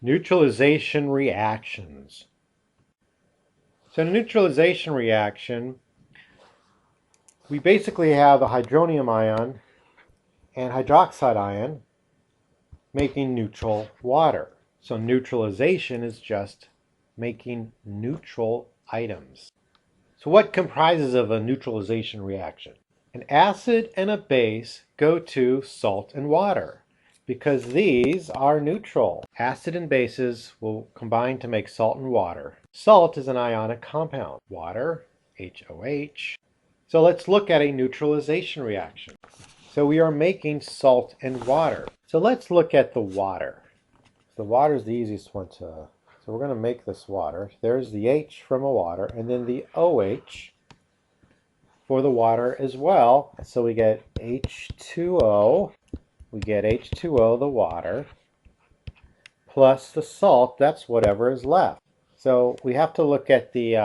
Neutralization reactions. So in a neutralization reaction, we basically have a hydronium ion and hydroxide ion making neutral water. So neutralization is just making neutral items. So what comprises of a neutralization reaction? An acid and a base go to salt and water because these are neutral. Acid and bases will combine to make salt and water. Salt is an ionic compound. Water, HOH. So let's look at a neutralization reaction. So we are making salt and water. So let's look at the water. The water is the easiest one to... So we're going to make this water. There's the H from a water, and then the OH for the water as well. So we get H2O. We get H2O, the water, plus the salt. That's whatever is left. So we have to look at the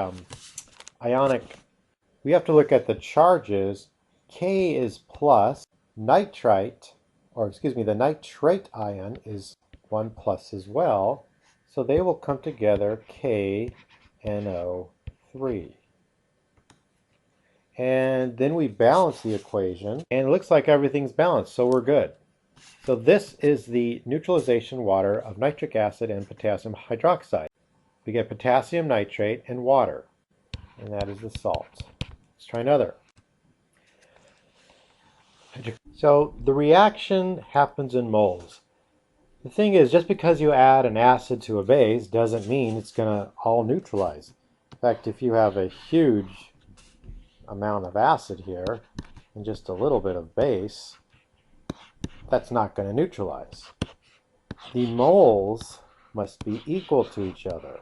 we have to look at the charges. K is plus. Nitrite, or excuse me, the nitrate ion is 1 plus as well. So they will come together, KNO3. And then we balance the equation, and it looks like everything's balanced, so we're good. So this is the neutralization water of nitric acid and potassium hydroxide. We get potassium nitrate and water, and that is the salt. Let's try another. So the reaction happens in moles. The thing is, just because you add an acid to a base doesn't mean it's going to all neutralize. In fact, if you have a huge amount of acid here and just a little bit of base, that's not going to neutralize. The moles must be equal to each other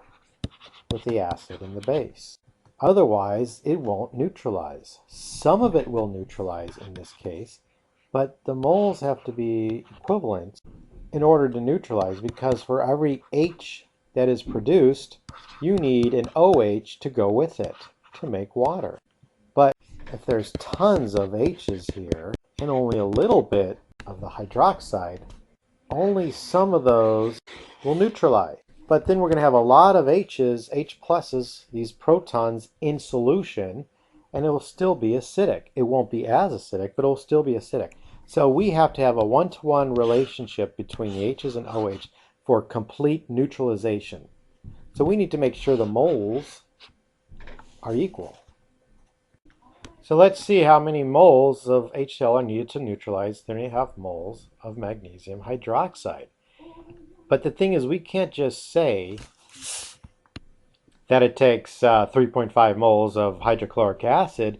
with the acid and the base. Otherwise, it won't neutralize. Some of it will neutralize in this case, but the moles have to be equivalent in order to neutralize, because for every H that is produced, you need an OH to go with it to make water. But if there's tons of H's here and only a little bit of the hydroxide, only some of those will neutralize. But then we're going to have a lot of H's, H pluses, these protons in solution, and it will still be acidic. It won't be as acidic, but it will still be acidic. So we have to have a one-to-one relationship between the H's and OH for complete neutralization. So we need to make sure the moles are equal. So let's see how many moles of HCl are needed to neutralize 3.5 moles of magnesium hydroxide. But the thing is, we can't just say that it takes 3.5 moles of hydrochloric acid.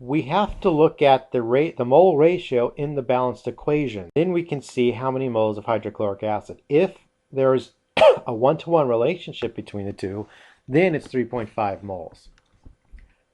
We have to look at the mole ratio in the balanced equation. Then we can see how many moles of hydrochloric acid. If there's a one-to-one relationship between the two, then it's 3.5 moles.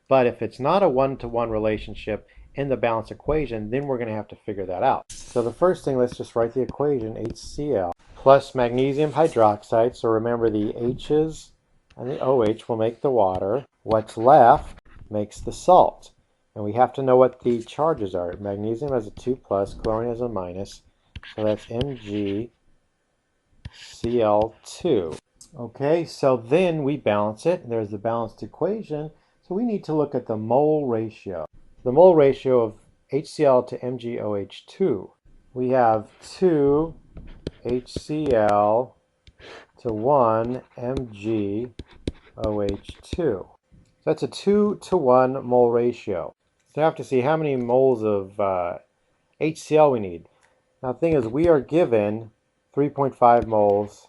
But if it's not a one-to-one relationship in the balanced equation, then we're going to have to figure that out. So the first thing, let's just write the equation, HCl plus magnesium hydroxide. So remember, the H's and the OH will make the water. What's left makes the salt. And we have to know what the charges are. Magnesium has a 2 plus, chlorine has a minus. So that's MgCl2. Okay, so then we balance it. There's the balanced equation. So we need to look at the mole ratio. The mole ratio of HCl to MgOH2. We have 2 HCl to 1 MgOH2. That's a 2-to-1 mole ratio. So I have to see how many moles of HCl we need. Now the thing is, we are given 3.5 moles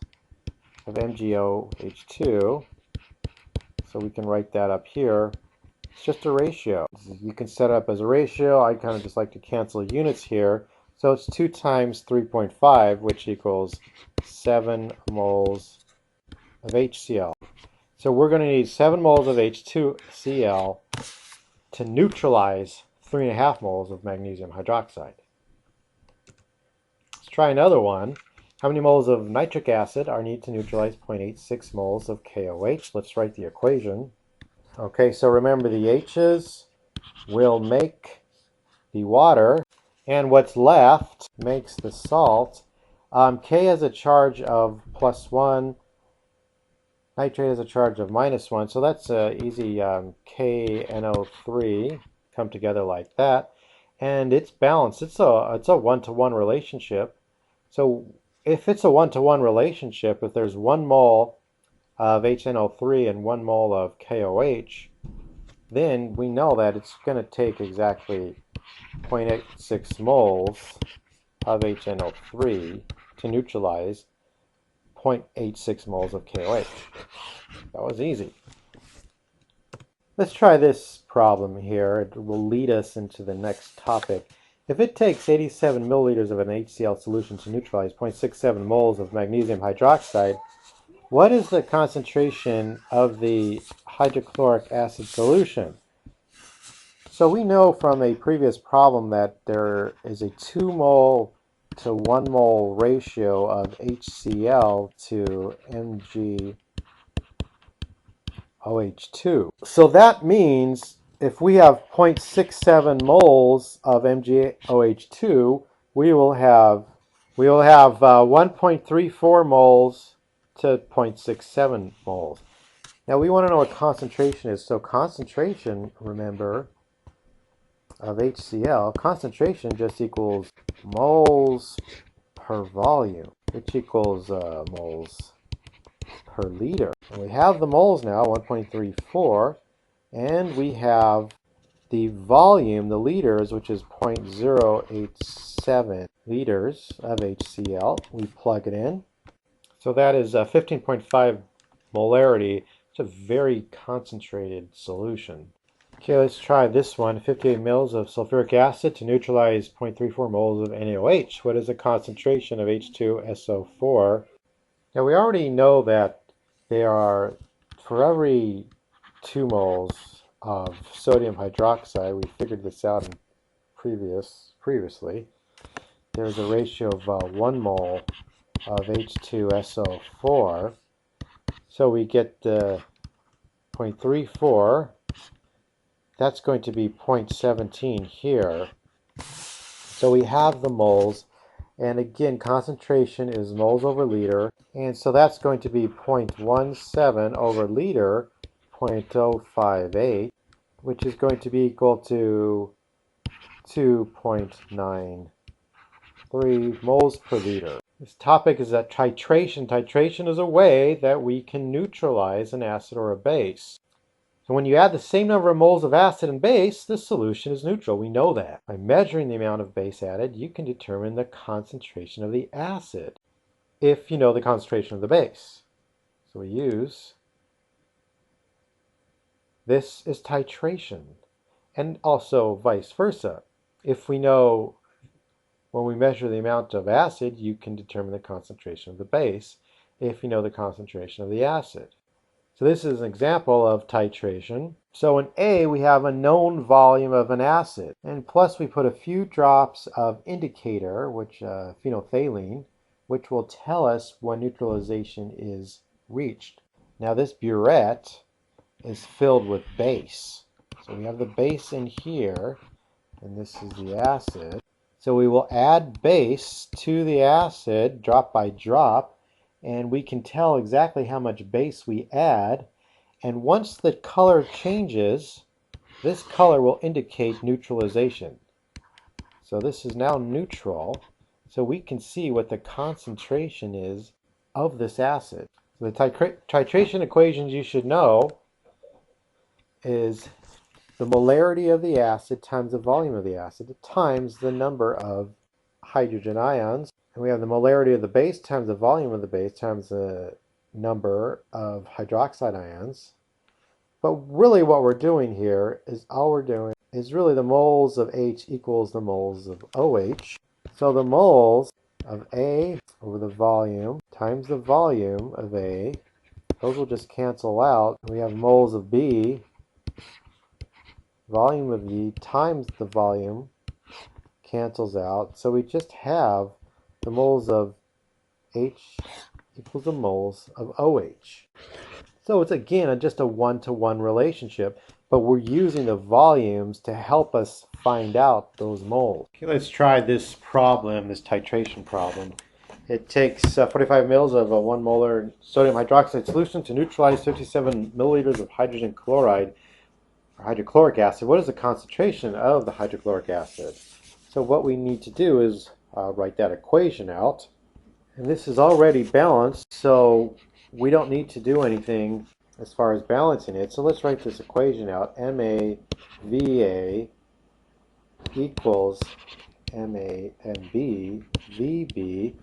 of MgOH2. So we can write that up here. It's just a ratio. You can set it up as a ratio. I kind of just like to cancel units here. So it's 2 times 3.5, which equals 7 moles of HCl. So we're going to need 7 moles of H2Cl to neutralize 3.5 moles of magnesium hydroxide. Let's try another one. How many moles of nitric acid are needed to neutralize 0.86 moles of KOH? Let's write the equation. Okay, so remember, the H's will make the water, and what's left makes the salt. K has a charge of +1. Nitrate has a charge of -1. So that's easy. KNO3 come together like that. And it's balanced. It's a one-to-one relationship. So if it's a one-to-one relationship, if there's 1 mole of HNO3 and 1 mole of KOH, then we know that it's going to take exactly 0.86 moles of HNO3 to neutralize 0.86 moles of KOH. That was easy. Let's try this problem here. It will lead us into the next topic. If it takes 87 milliliters of an HCl solution to neutralize 0.67 moles of magnesium hydroxide, what is the concentration of the hydrochloric acid solution? So we know from a previous problem that there is a 2 mole to 1 mole ratio of HCl to MgOH2. So that means if we have 0.67 moles of MgOH2, we will have 1.34 moles to 0.67 moles. Now we want to know what concentration is. So concentration, remember, of HCl, concentration just equals moles per volume, which equals moles per liter. And we have the moles now, 1.34, and we have the volume, the liters, which is 0.087 liters of HCl. We plug it in. So that is 15.5 molarity. It's a very concentrated solution. Okay, let's try this one. 58 mils of sulfuric acid to neutralize 0.34 moles of NaOH. What is the concentration of H2SO4? Now we already know that there are, for every 2 moles of sodium hydroxide, we figured this out previously, there's a ratio of 1 mole of H2SO4. So we get 0.34. That's going to be 0.17 here. So we have the moles, and again, concentration is moles over liter, and so that's going to be 0.17 over liter, 0.058, which is going to be equal to 2.93 moles per liter. This topic is that titration. Titration is a way that we can neutralize an acid or a base. So when you add the same number of moles of acid and base, the solution is neutral. We know that. By measuring the amount of base added, you can determine the concentration of the acid if you know the concentration of the base. So we use, this is titration, and also vice versa. If we know when we measure the amount of acid, you can determine the concentration of the base if you know the concentration of the acid. So this is an example of titration. So in A, we have a known volume of an acid, and plus we put a few drops of indicator, which phenolphthalein, which will tell us when neutralization is reached. Now this burette is filled with base. So we have the base in here, and this is the acid. So we will add base to the acid drop by drop, and we can tell exactly how much base we add. And once the color changes, this color will indicate neutralization. So this is now neutral, so we can see what the concentration is of this acid. So the titration equations you should know is the molarity of the acid times the volume of the acid times the number of hydrogen ions. And we have the molarity of the base times the volume of the base times the number of hydroxide ions. But really what we're doing here is really the moles of H equals the moles of OH. So the moles of A over the volume times the volume of A, those will just cancel out. We have moles of B, volume of B times the volume cancels out. So we just have the moles of H equals the moles of OH. So it's again just a one-to-one relationship, but we're using the volumes to help us find out those moles. Okay, let's try this problem, this titration problem. It takes 45 mils of a 1 molar sodium hydroxide solution to neutralize 57 milliliters of hydrogen chloride or hydrochloric acid. What is the concentration of the hydrochloric acid? So what we need to do is write that equation out. And this is already balanced, so we don't need to do anything as far as balancing it. So let's write this equation out. MAVA equals MANB VB.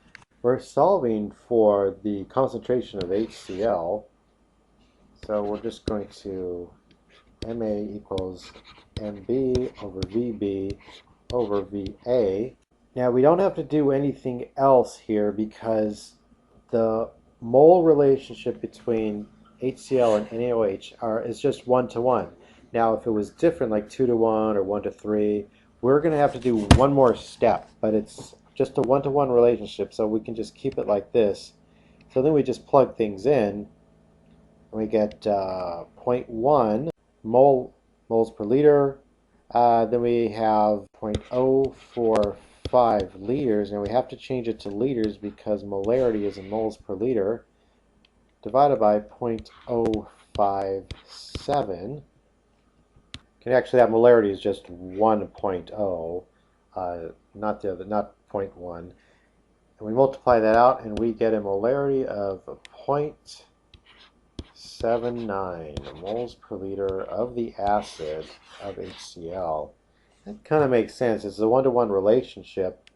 We're solving for the concentration of HCl. So we're just going to MA equals MB over VB over VA. Now we don't have to do anything else here because the mole relationship between HCl and NaOH is just 1-to-1. Now if it was different, like 2-to-1 or 1-to-3, we're going to have to do one more step, but it's just a 1-to-1 relationship, so we can just keep it like this. So then we just plug things in, and we get 0.1 moles per liter. Then we have 0.045 liters, and we have to change it to liters because molarity is in moles per liter, divided by 0.057. Actually, that molarity is just 1.0, not 0.1. And we multiply that out, and we get a molarity of 0.79 moles per liter of the acid of HCl. That kind of makes sense. It's a 1-to-1 relationship.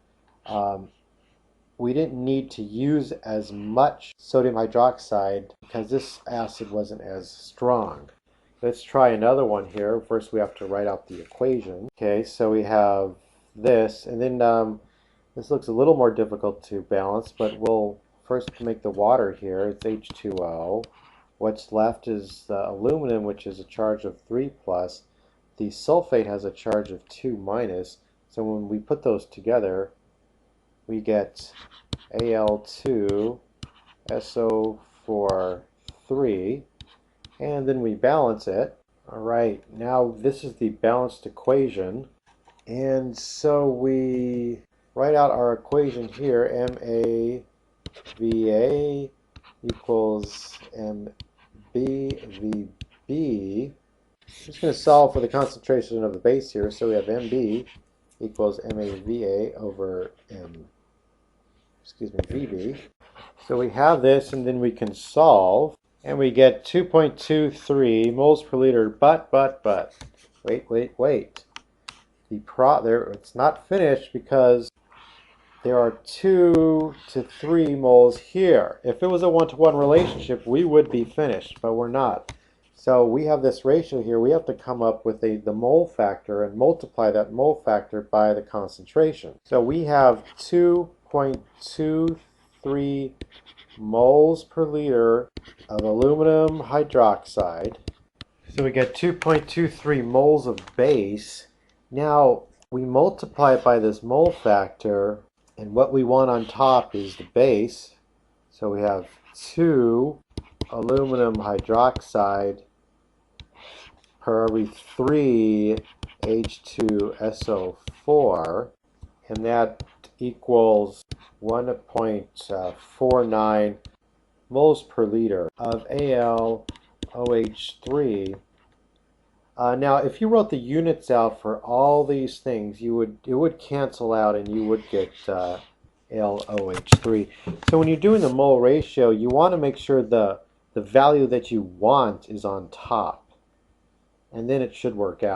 We didn't need to use as much sodium hydroxide because this acid wasn't as strong. Let's try another one here. First we have to write out the equation. Okay, so we have this, and then this looks a little more difficult to balance, but we'll first make the water here. It's H2O. What's left is the aluminum, which is a charge of 3+. The sulfate has a charge of 2-. So when we put those together, we get Al2SO4 3, and then we balance it. All right, now this is the balanced equation, and so we write out our equation here. MAVA equals MBVB. Just going to solve for the concentration of the base here, so we have MB equals MAVA over VB. So we have this, and then we can solve, and we get 2.23 moles per liter. But wait. It's not finished because there are 2 to 3 moles here. If it was a 1-to-1 relationship, we would be finished, but we're not. So we have this ratio here. We have to come up with the mole factor and multiply that mole factor by the concentration. So we have 2.23 moles per liter of aluminum hydroxide. So we get 2.23 moles of base. Now we multiply it by this mole factor, and what we want on top is the base. So we have 2 aluminum hydroxide per every 3 H2SO4, and that equals 1.49 moles per liter of AlOH3. Now, if you wrote the units out for all these things, it would cancel out, and you would get AlOH3. So when you're doing the mole ratio, you want to make sure the value that you want is on top, and then it should work out.